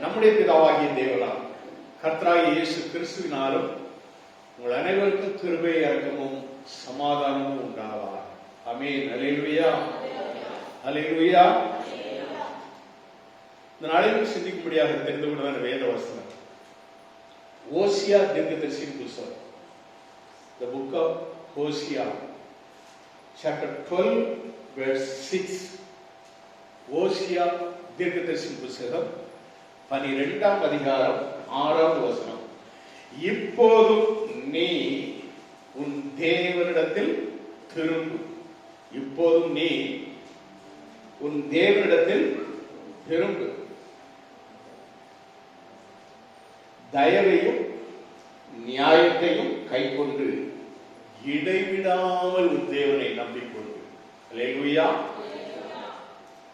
நம்முடைய பிதாவாகிய தேவனாம் கர்த்தராகிய இயேசு கிறிஸ்துவினாலும் உங்கள் அனைவருக்கும் கிருபை இரக்கமும் சமாதானமும் உண்டாவதாக. ஆமென். அல்லேலூயா, அல்லேலூயா. இந்த நாளில் சிந்திக்கும்படியாக தெரிந்து கொண்டதான வேத வசனம் ஓசியா தீர்க்கதரிசியின் புத்தகம், the book of Hosea, chapter 12 verse 6. ஓசியா தீர்க்கதரிசியின் புத்தகம் 12ஆம் அதிகாரம் 6வது வசனம். இப்போதும் நீ உன் தேவனிடத்தில் திரும்பு. இப்போதும் நீ உன் தேவனிடத்தில் திரும்பு. தயவையும் நியாயத்தையும் கைக்கொண்டு இடைவிடாமல் உன் தேவனை நம்பிக்கொண்டு. அல்லேலூயா.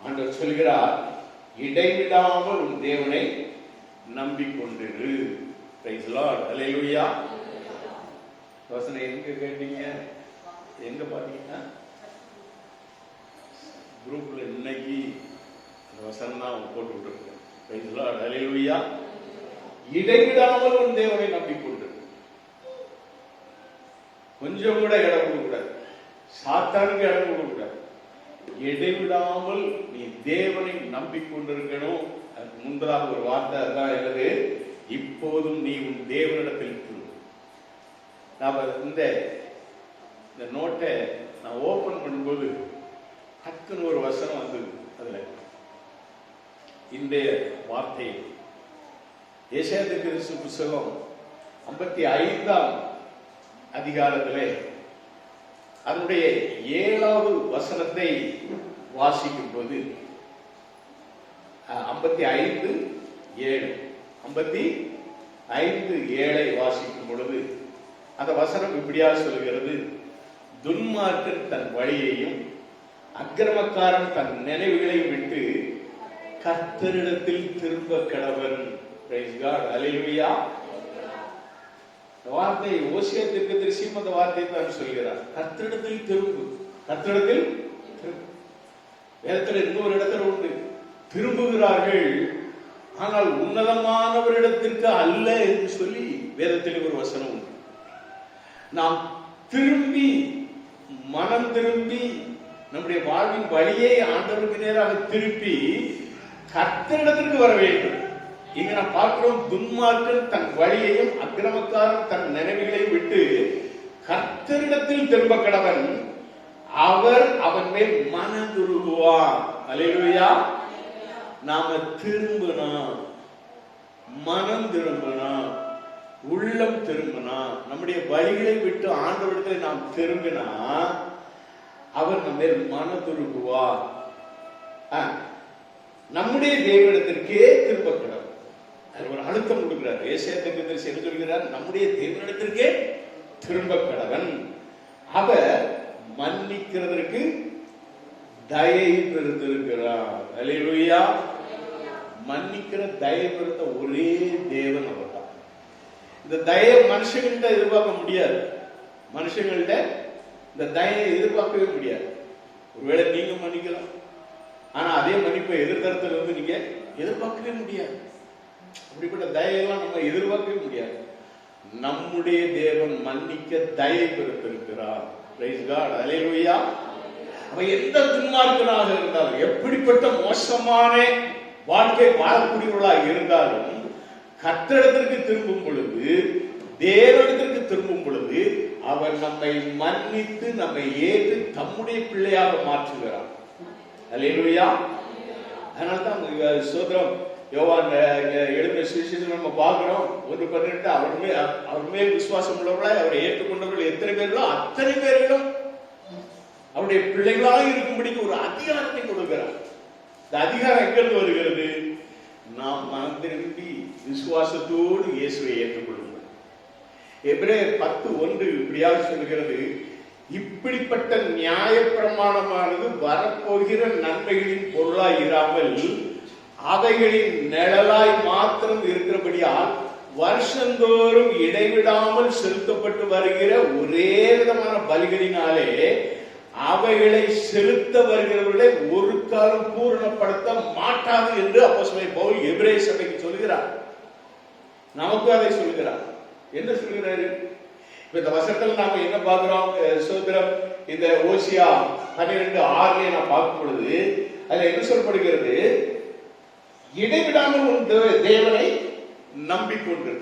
ஆண்டவர் சொல்கிறார், இடைவிடாமல் உன் தேவனை நம்பிக்கொண்டிரு. Price Lord. அல்லேலூயா. வசனம் எங்க கேட்டீங்க, எங்க பாத்தீங்கன்னா குரூப்ல இன்னைக்கு வசனம் தான் போட்டு விட்டுருக்கேன். Praise Lord. அல்லேலூயா. இடைவிடாமல் உன் தேவனை நம்பிக்கொண்டு, கொஞ்சம் கூட இடம் கொடுக்கூடாது, சாத்தானுக்கு இடம் கொடுக்கூடாது. இடைவிடாமல் நீ தேவனை நம்பிக்கொண்டிருக்கணும். அதுக்கு முன்பதாக ஒரு வார்த்தை தான் என்னது, இப்போதும் நீ உன் தேவனிடத்தில் திரும்பு. நான் இந்த நோட்டை நான் ஓபன் பண்ணும்போது டக்குன்னு ஒரு வசனம் வந்தது. அதுல இந்த வார்த்தை ஏசாயா தீர்க்கதரிசி புத்தகம் 55ஆம் அதிகாரத்திலே அதனுடைய 7வது வசனத்தை வாசிக்கும் போது 55:7 வாசிக்கும் பொழுது அந்த வசனம் இப்படியா சொல்கிறது, துன்மார்க்கன் தன் வழியையும் அக்கிரமக்காரன் தன் நினைவுகளையும் விட்டு கர்த்தரிடத்தில் திரும்ப கடவன். Praise God. அல்லேலூயா. வார்த்தை ஓசியா தீர்க்கதரிசியும் அந்த வார்த்தையை தான் சொல்கிறார், கர்த்தரிடத்தில் திரும்பு, கர்த்தரிடத்தில் திரும்பு. வேதத்தில் இன்னொரு இடத்துல உண்டு, திரும்புகிறார்கள் ஆனால் உன்னதமானவரிடத்திற்கு அல்ல என்று சொல்லி வேதத்தில் ஒரு வசனம் உண்டு. நாம் திரும்பி, மனம் திரும்பி, நம்முடைய வாழ்வின் வழியை ஆண்டவருக்கு நேராக திருப்பி கர்த்தரிடத்திற்கு வர வேண்டும். இங்க நான் பார்க்கிறோம், துன்மார்க்கன் தன் வழியையும் அக்கிரமக்காரன் தன் நினைவுகளையும் விட்டு கர்த்தரிடத்தில் திரும்ப கடவன், அவர் அவன் மேல் மனதுருகுவார். அல்லேலூயா. நாம திரும்பினா, மனம் திரும்பினா, உள்ளம் திரும்பினா, நம்முடைய வழிகளை விட்டு ஆண்டவரிடத்தில் நாம் திரும்பினா அவர் நம்ம மேல் மனதுருகுவார். நம்முடைய தேவனிடத்திற்கே திரும்ப கடவன். ஒரு அழுத்தம் கொடுக்கிறார். ஏசாயா தீர்க்கதரிசி என்ன சொல்கிறார், நம்முடைய தேவனிடத்திற்கே திரும்ப கடவன். அவர் மன்னிக்கிறதற்கு தயை பெருத்திருக்கிறார். அல்லேலூயா. மன்னிக்கிற தயை பெருத்த ஒரே தேவன் அவர் தான். இந்த தயை மனுஷங்கள்ட்ட எதிர்பார்க்க முடியாது. மனுஷங்கள்ட்ட இந்த தயை எதிர்பார்க்கவே முடியாது. ஒருவேளை நீங்க மன்னிக்கலாம், ஆனா அதே மன்னிப்பை எதிர்த்தரத்துல இருந்து நீங்க எதிர்பார்க்கவே முடியாது. அப்படிப்பட்ட தயையெல்லாம் நம்ம எதிர்பார்க்கவே முடியாது. நம்முடைய தேவன் மன்னிக்க தயை பெருத்திருக்கிறார். Price God. அல்லேலூயா. அவன் எந்த துன்மார்க்கனாக இருந்தாலும், எப்படிப்பட்ட மோசமான வாழ்க்கை வாழக்கூடியவர்களாக இருந்தாலும், கர்த்தரிடத்திற்கு திரும்பும் பொழுது, தேவனிடத்திற்கு திரும்பும் பொழுது அவர் நம்மை மன்னித்து நம்மை ஏற்று தம்முடைய பிள்ளையாக மாற்றுகிறார். அல்லேலூயா. அதனால்தான் சோதரம் யோவான் எழுதின சுவிசேஷத்தில் நம்ம பார்க்கிறோம், 1:18, அவர் மேல் விசுவாசம் உள்ளவர்களாய் அவரை ஏற்றுக்கொண்டவர்கள் எத்தனை பேர்களோ அத்தனை பேர்களும் அவருடைய பிள்ளைகளாக இருக்கும்படிக்கு ஒரு அதிகாரத்தை கொடுக்கிறார். இந்த அதிகாரம் எங்கிருந்து வருகிறது? நாம் மனம் திரும்பி விசுவாசத்தோடு இயேசுவை ஏற்றுக்கொள்ளுங்கள். எபிரேயர் 10:1 இப்படியாக சொல்கிறது, இப்படிப்பட்ட நியாய பிரமாணமானது வரப்போகிற நன்மைகளின் பொருளாய் இராமல் அவைகளின் நிழலாய் மாத்திரம் இருக்கிறபடியால் வருஷந்தோறும் இடைவிடாமல் செலுத்தப்பட்டு வருகிற ஒரே விதமான பலிகளினாலே அவைகளை செலுத்த வருகிறவர்களை ஒரு காலம் பூரணப்படுத்த மாட்டார். மாட்டாது என்று அப்போஸ்தலன் பவுல் எபிரேய சபைக்கு சொல்கிறார். நமக்கும் அதை சொல்கிறார். என்ன சொல்கிறாரு? இப்ப இந்த வசனத்துல நாம என்ன பார்க்கிறோம்? சோதரம் இந்த ஓசியா 12:6 நான் பார்க்கும் பொழுது அதுல என்ன சொல்லப்படுகிறது? இடைவிடாமல் உன் தேவனை நம்பிக்கொண்டிரு.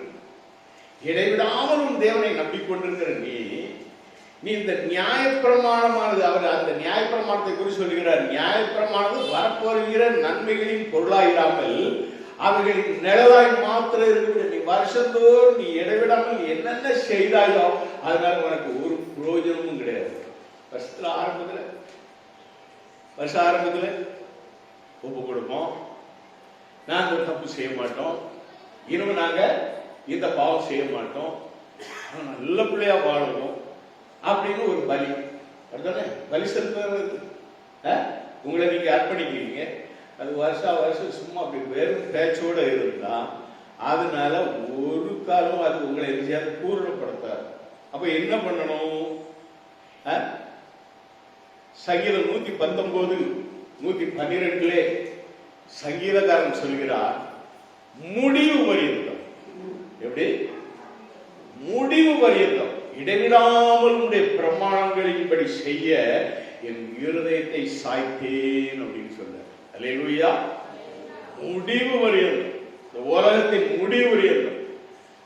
இடைவிடாமல் உன் தேவனை நம்பிக்கொண்டிருக்கிற நீ இந்த நியாயப்பிரமாணமானது, அவர் அந்த நியாயப்பிரமாணத்தை குறித்து சொல்கிறார். நியாயப்பிரமானது வரப்போகிற நன்மைகளின் பொருளாயிராமல் அவைகளின் நிழலாய் மாத்திரம் இருக்கிற நீ வருஷத்தோறும் நீ இடைவிடாமல் என்னென்ன செய்தாயோ அதனால உனக்கு ஒரு பிரயோஜனமும் கிடையாது. வருஷ ஆரம்பத்துல ஒப்பு கொடுப்போம், நாங்க ஒரு தப்பு செய்ய மாட்டோம், இனிமே நாங்க இந்த பாவம் செய்ய மாட்டோம், நல்ல பிள்ளையா வாழணும் அப்படின்னு ஒரு பலி. அதுதானே பலி செலுத்துறது. உங்களை நீங்க அர்ப்பணிக்கிறீங்க. அது வருஷம் சும்மா அப்படி வெறும் பேச்சோட இருந்தா அதனால ஒரு காலம் அது உங்களை எரிஞ்சாது பூரணப்படுத்தாது. அப்ப என்ன பண்ணணும்? சங்கீதம் 119 112 சங்கீதக்காரன் சொல்கிறார், முடிவு பரியந்தம். எப்படி? முடிவு பரியந்தம் இடைவிடாமல் உடைய பிரமாணங்களின்படி செய்ய என் இருதயத்தை சாய்த்தேன் அப்படின்னு சொல்ற. அல்லேலூயா. முடிவு பரியந்தம், இந்த உலகத்தின் முடிவு பரியந்தம்,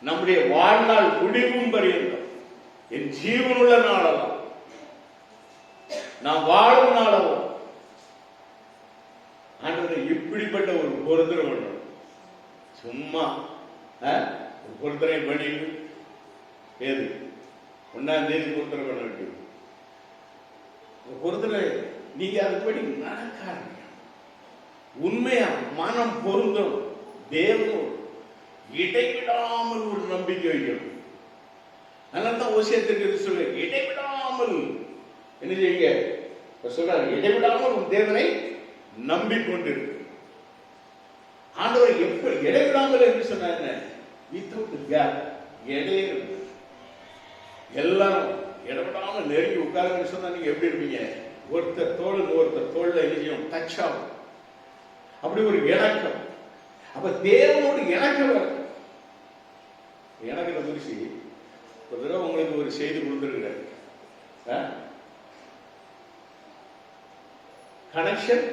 நம்முடைய வாழ்நாள் முடிவும் பரியந்தம், என் ஜீவனுள்ள நாளெல்லாம், நான் வாழும் நாளவும் ஆண்டவரை இப்படிப்பட்ட ஒரு பொருத்தனை பண்ணணும். சும்மா ஒரு பொருத்தனை பண்ணி ஏது 1ஆம் தேதி பொருத்தனை பண்ண வேண்டியது பொருத்தனை. நீங்க அதுபடி நடக்காது. உண்மையா மனம் பொருந்தும் தேவனோடு இடைவிடாமல் ஒரு நம்பிக்கை வைக்கணும். அதனால்தான் ஓசியத்திற்கு சொல்ல இடைவிடாமல் என்ன செய்யுங்க சொல்றாரு, இடைவிடாமல் உன் தேவனை நம்பிக்கொண்டிருக்கு. ஆண்டவர் எப்படி இடைவிடாமல் என்று சொன்னாங்க? வித்தவுட் கேப், இடையே எல்லாரும் இடப்படாமல் நெருங்கி உட்காருன்னு சொன்னா நீங்க எப்படி இருப்பீங்க? ஒருத்தர் தோல்ல எரியும் டச் ஆகும். அப்படி ஒரு இணக்கம். அப்ப தேவனோடு இணக்கம் இணக்கத்தை குறிச்சு ஒரு தடவை உங்களுக்கு ஒரு செய்தி கொடுத்துருக்கிறார். Connection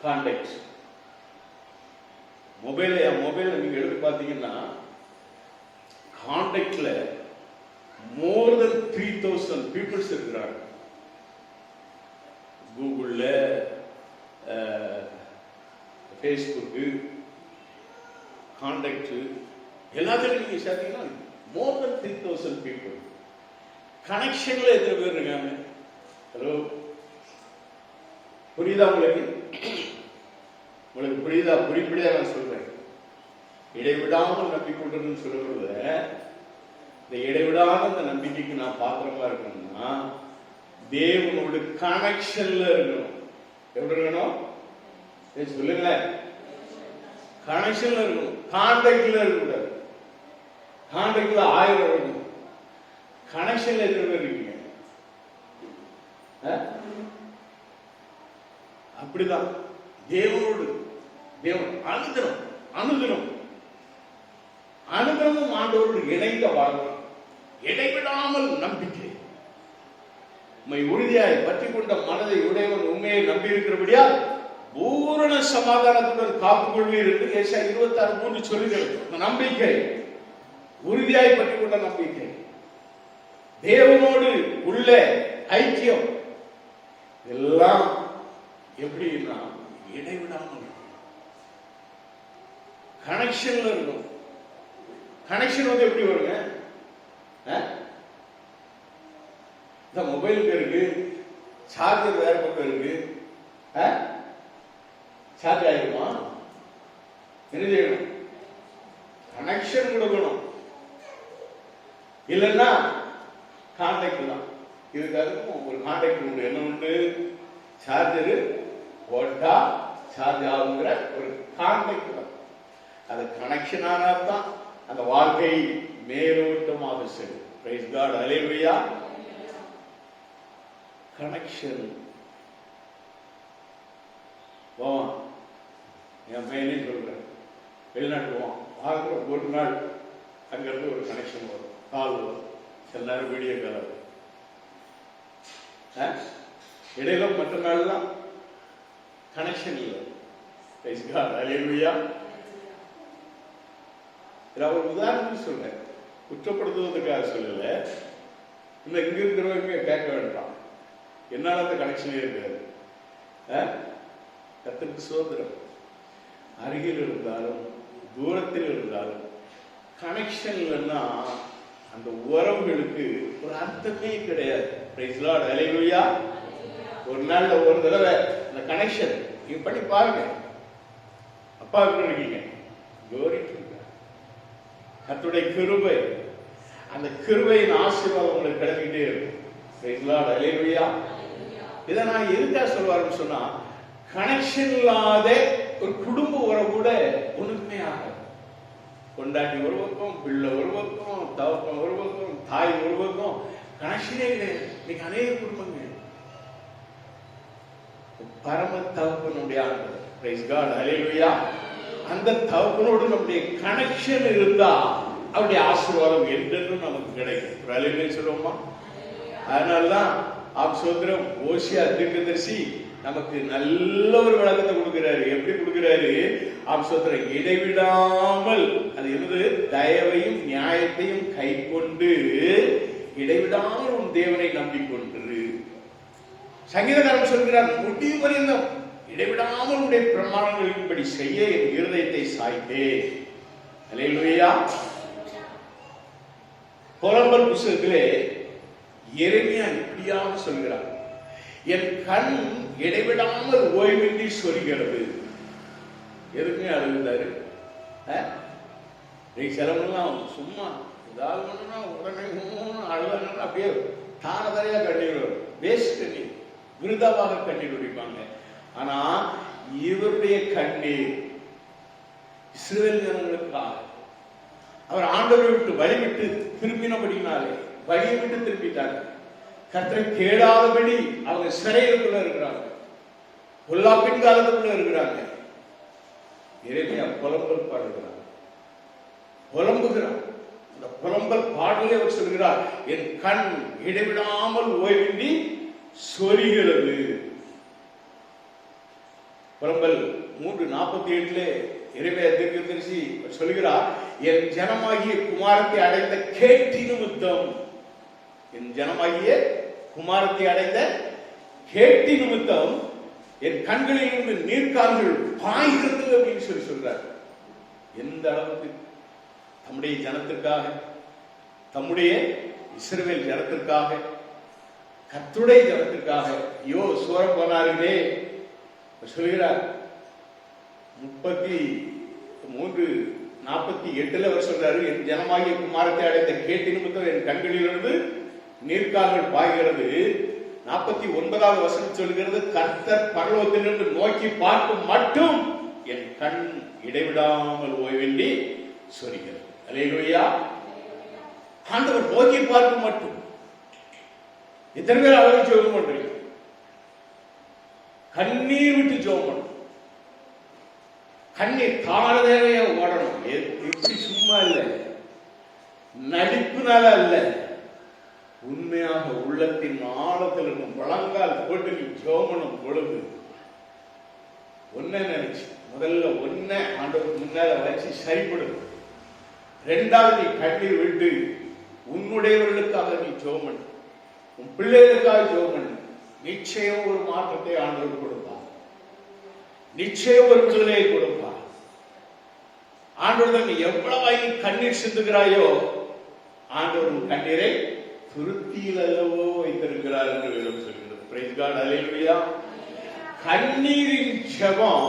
contact. மொபைல் நீங்க எடுத்து பார்த்தீங்கன்னா கான்டாக்ட்ல more than 3000 பீப்புள்ஸ் இருக்கிறாங்க. கூகுள்ல, ஃபேஸ்புக்கு, கான்டாக்ட் எல்லாத்துலையும் நீங்க சேர்த்தீங்கன்னா more than 3000 பீப்புள். கனெக்ஷன்ல எத்தனை பேர் இருக்காங்க? ஹலோ, புரியுதா உங்களுக்கு? உங்களுக்கு புரியுதா? புரியுதா? நான் சொல்றேன். இடைவிடாமல் நம்பிக்கொண்டு சொல்லுறது, இந்த இடைவிடாத இந்த நம்பிக்கைக்கு நான் பாத்திரமா இருக்கணும்னா தேவனோட கனெக்ஷன்ல இருக்கணும். எப்படி இருக்கணும் சொல்லுங்க? கனெக்ஷன்ல இருக்கணும். கான்டாக்ட்ல இருக்கக்கூடாது. கான்டாக்ட்ல 1000 இருக்கணும். கனெக்ஷன்ல எத்தனை பேர் இருக்கீங்க? அப்படிதான் தேவனோடு அனுதினமும் ஆண்டவரோடு இணைந்த வாழ்க்கை, இடைவிடாமல் நம்பிக்கை, உறுதியாய் பற்றி கொண்ட மனதை உடையவன் உண்மையை நம்பி இருக்கிறபடியா பூரண சமாதானத்துடன் காத்துக் கொள்வீர் என்று ஏசாயா 26:3 சொல்லுகிறது. நம்பிக்கை, உறுதியாய் பற்றி கொண்ட நம்பிக்கை, தேவனோடு உள்ள ஐக்கியம் எல்லாம் எப்படின்னா இடைவிடாமல் கனெக்ஷன்ல இருக்கும். கனெக்ஷன் வந்து எப்படி வருங்க? இந்த மொபைலுக்கு இருக்கு, சார்ஜர் வேற பக்கம் இருக்கு, சார்ஜ் ஆகிடுமா? என்ன செய்யணும்? கனெக்ஷன் கொடுக்கணும். இல்லைன்னா கான்டாக்ட் தான். இதுக்காக ஒரு கான்டாக்ட் உண்டு. என்ன உண்டு? சார்ஜரு போட்டா சார்ஜ் ஆகுங்கிற ஒரு கான்டாக்ட் தான். அது கனெக்ஷன் ஆனால்தான் அந்த வாழ்க்கை மேலோட்டமாக செல்லும். பிரைஸ் காட், அல்லேலூயா. கனெக்ஷன். என் பையனே சொல்றேன், வெளிநாட்டு போவான், வாரத்தில் ஒரு நாள் அங்கிருந்து ஒரு கனெக்ஷன் வரும், கால் வரும், சில நேரம் வீடியோ கால் வரும். இடையில மற்ற நாள்லாம் கனெக்ஷன் இல்லை. அல்லேலூயா. ஒரு உதாரணம் சொல்றேன், குற்றப்படுத்துவதற்காக சொல்லல. இந்த இங்க இருக்கிறவங்க கேட்க வேண்டாம், என்னால அந்த கனெக்ஷனே இருக்காது. கர்த்தருக்கு சோதரம். அருகில் இருந்தாலும் தூரத்தில் இருந்தாலும் கனெக்ஷன் இல்லைன்னா அந்த உறவுகளுக்கு ஒரு அர்த்தமே கிடையாது. பிரைஸ் லார்ட், அல்லேலூயா. ஒரு நாள்ல ஒரு தடவை அந்த கனெக்ஷன் நீங்க பண்ணி பாருங்க. அப்பா இருக்கீங்க, கர்த்தருடைய கிருபை, அந்த கிருபையின் ஆசீர்வாதம் உங்களுக்கு கிடைக்கிட்டே இருக்கும். பிரைஸ் லார்ட், அல்லேலூயா. இதை நான் எதுக்காக சொல்வாருன்னு சொன்னா, கனெக்ஷன் இல்லாத ஒரு குடும்ப உறவு கூட ஒண்ணுமே ஆகாது. கொண்டாட்டி ஒரு பக்கம், பிள்ளை ஒரு பக்கம், தகப்பன் ஒரு பக்கம், தாய் ஒரு பக்கம், கனெக்ஷனே கிடையாது. இன்னைக்கு அநேக குடும்பங்கள் பரம தகப்பனுடைய ஆண்டவர், பிரைஸ் காட், அல்லேலூயா. அந்த தகப்பனோடு நம்முடைய கனெக்ஷன் இருந்தா அவருடைய ஆசீர்வாதம் என்றென்றும் நமக்கு கிடைக்கும். அல்லேலூயா சொல்லுவோமா? அதனாலதான் ஆப்சோத்திரம் ஓசியா தீர்க்கதரிசி நமக்கு நல்ல ஒரு விளக்கத்தை கொடுக்கிறாரு. எப்படி கொடுக்கிறாரு? ஆப்சோத்திரம் இடைவிடாமல், அது என்னது? தயவையும் நியாயத்தையும் கை கொண்டு இடைவிடாமல் உன் தேவனை நம்பிக்கொண்டு. சங்கீதக்காரன் சொல்கிறார், முடிவு வரையும் இடைவிடாமல் உடைய பிரமாணங்களின்படி செய்ய என் இருதயத்தை சாய்த்தே. அல்லேலூயா. புலம்பல் புத்தகத்திலே எரேமியா இப்படியாக சொல்கிறார், என் கண் இடைவிடாமல் ஓய்வின்றி சொல்கிறது. எதுக்குமே அழுகுதாரு? சிலவெல்லாம் சும்மா ஏதாவது உடனே அழுதாங்க, அப்படியே தானதரையா கண்ணீர் வரும், வேஸ்ட் கண்ணீர், விருதாவாக கண்ணீர் குடிப்பாங்க. ஆனா இவருடைய கண்ணீர் இஸ்ரவேல் ஜனங்களுக்காக, அவர் ஆண்டவரை விட்டு வழிவிட்டு திரும்பினபடினாலே, வழியை விட்டு திரும்பிட்டாங்க. கர்த்தரை தேடாதபடி அவங்க சிறைகளுக்குள்ள இருக்கிறாங்க, பொல்லாப்பின் காலத்துக்குள்ள இருக்கிறாங்க. எரேமியா புலம்பல் பாடுகிறார், புலம்புகிறார். அந்த புலம்பல் பாடலே அவர் சொல்கிறார், என் கண் இடைவிடாமல் ஓய்வின்றி சொரிகிறது. புலம்பல் 3:47 எரேமியா தீர்க்கதரிசி சொல்கிறார், என் ஜனமாகிய குமாரத்தை அடைந்த கேட்டி நிமித்தம், என் ஜனமாகிய குமாரத்தை அடைந்த கேட்டி நிமித்தம் என் கண்களில் இருந்து நீர்க்கால்கள் பாய்கிறது அப்படின்னு சொல்றார். எந்த அளவுக்கு தம்முடைய ஜனத்திற்காக, தம்முடைய இஸ்ரவேல் ஜனத்திற்காக, கர்த்தருடைய ஜனத்திற்காக ஐயோ சோர போனார்களே சொல்கிறார். 33:48 அவர் சொல்றாரு, என் ஜனமாகிய குமாரத்தை அடைந்த கேட்டி நிமித்தம் என் கண்களிலிருந்து நீர்க்கால்கள் பாய்கிறது. 49வது வசனம் சொல்கிறது, கர்த்தர் பரலோகத்திலிருந்து நோக்கி பார்க்கும் மட்டும் என் கண் இடைவிடாமல் ஓய்வின்றி சொரிகிறது. அல்லேலூயா. ஆண்டவர் நோக்கி பார்க்கும் மட்டும். எத்தனை பேர் அவரை ஜெபம் பண்றீங்க? கண்ணீர் விட்டு ஜெபம் பண்ணணும். கண்ணீர் தாரதேவையா ஓடணும். எப்படி? சும்மா இல்லை, நடிப்புனால அல்ல, உண்மையாக உள்ளத்தின் ஆழத்தில் இருக்கும் முழங்கால் போட்டு நீ ஜெபம் பொழுது ஒன்ன நினைச்சு, முதல்ல ஒன்ன ஆண்டவருக்கு முன்னால வச்சு சரிப்படுது. ரெண்டாவது நீ கண்ணீர் விட்டு உன்னுடையவர்களுக்காக நீ ஜெபம் பண்ணு, உன் பிள்ளைகளுக்காக ஜெபம் பண்ணு. நிச்சயம் ஒரு மாற்றத்தை ஆண்டவர் கொடுப்பார், நிச்சயம் ஒரு விடுதலையை கொடுப்பார். ஆண்டவர் நீ எவ்வளவு கண்ணீர் சிந்துகிறாயோ ஆண்டவர் உன் கண்ணீரை துருத்தியில் அல்லவோ வைத்திருக்கிறார் என்று வேதம் சொல்கிறது. பிரைஸ் காட், அல்லேலூயா. கண்ணீரின் ஜெபம்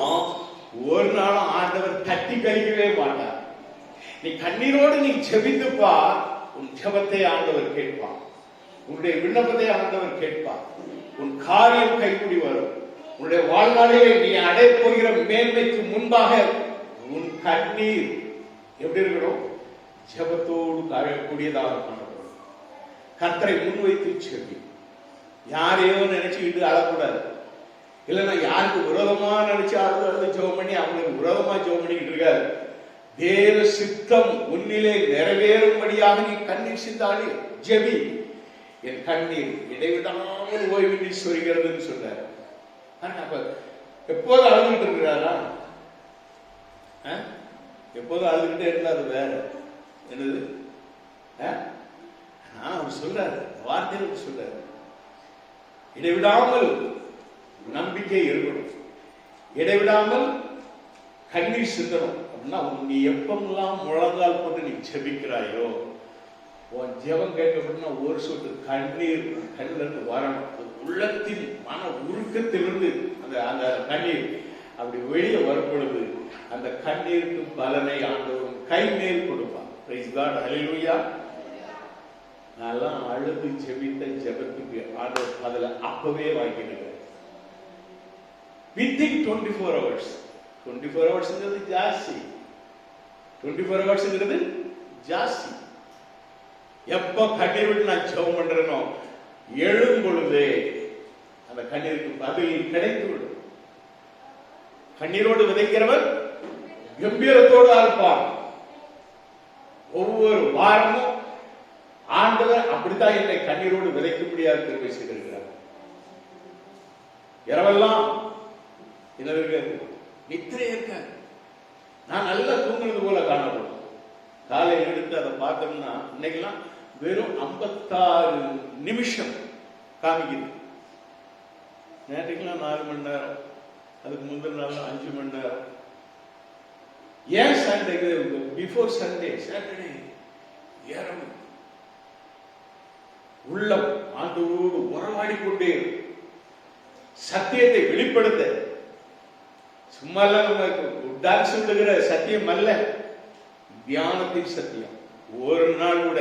ஒரு நாளும் ஆண்டவர் தட்டி கழிக்கவே மாட்டார். நீ கண்ணீரோடு நீ ஜெபித்துப்பா, உன் ஜெபத்தை ஆண்டவர் கேட்பார், உன்னுடைய விண்ணப்பத்தை ஆண்டவர் கேட்பார், உன் காரியம் கைக்கூடி வரும். உன்னுடைய வாழ்நாளிலே நீ அடைய போகிற மேன்மைக்கு முன்பாக உன் கண்ணீர் எப்படி இருக்கணும்? ஜெபத்தோடு காயக்கூடியதாக காணப்படும். கர்த்தரை முன்வைத்து செவி. யாரையோ நினைச்சுக்கிட்டு அழக்கூடாது. இல்லைன்னா யாருக்கு விரோதமா நினைச்சு அழுது ஜெபம் பண்ணி அவங்களுக்கு விரோதமா ஜெபம் பண்ணிக்கிட்டு இருக்காரு. தேவ சித்தம் உன்னிலே நிறைவேறும்படியாக நீ கண்ணீர் சிந்தாடி ஜெபி. என் கண்ணீர் இடைவிடாமல் ஓய்வின்றி சொரிகிறதுன்னு சொல்றாரு. அப்ப எப்போதும் அழுதுகிட்டு இருக்கிறாரா? எப்போதும் அழுதுகிட்டே இருந்தாரு. வேற என்னது அவர் சொல்றாரு, வார்த்தையில் சொல்றாரு, இடைவிடாமல் நம்பிக்கை இருக்கணும், இடைவிடாமல் கண்ணீர் சிந்தணும். அப்படின்னா நீ எப்பெல்லாம் முழங்கால் போட்டு நீ ஜெபிக்கிறாயோ உன் ஜெபம் கேட்கப்பட்டா ஒரு சொட்டு கண்ணீர் கண்ணில் இருந்து வரணும். உள்ளத்தின் மன உருக்கத்திலிருந்து அந்த அந்த கண்ணீர் அப்படி வெளியே வரும் பொழுது அந்த கண்ணீருக்கு பலனை ஆண்டவரும் கை மேல் கொடுப்பான். பிரைஸ் காட், ஹல்லேலூயா. நான் அழுது ஜெபித்த ஜெபத்துக்கு ஆண்டவர் அதுல அப்பவே வாங்கிடுங்க. Within 24 hours. 24 hours ஜாஸ்தி. 24 hours ஜாஸ்தி. எப்ப கண்ணீர் விட்டு நான் ஜெபம் பண்றேனோ எழும் பொழுதே அந்த கண்ணீருக்கு பதில் கிடைத்து விடும். கண்ணீரோடு விதைக்கிறவர் கம்பீரத்தோடு இருப்பார். ஒவ்வொரு வாரமும் ஆண்டவர் அப்படித்தான் என்னை கண்ணீரோடு விதைக்க முடியாது திரும்பி செய்திருக்கிறார். இரவெல்லாம் என்ன இருக்காது, நித்திரை இருக்காது. நான் நல்லா தூங்குறது போல காணப்படும். காலையில் எடுத்து அதை பார்த்தோம்னா இன்னைக்கெல்லாம் வெறும் 56 நிமிஷம் காமிக்குது. நேற்றுக்கெல்லாம் 4 மணி நேரம், அதுக்கு முந்தின நாள் 5 மணி நேரம். ஏன் சண்டே பிஃபோர் சண்டே சாட்டர்டே ஏறம் உள்ளம் ஆண்டவரோடு உறவாடி கொண்டே சத்தியத்தை வெளிப்படுத்த சும்மா டான்ஸ் விடுகிற சத்தியம் அல்ல, தியானத்தின் சத்தியம். ஒரு நாள் கூட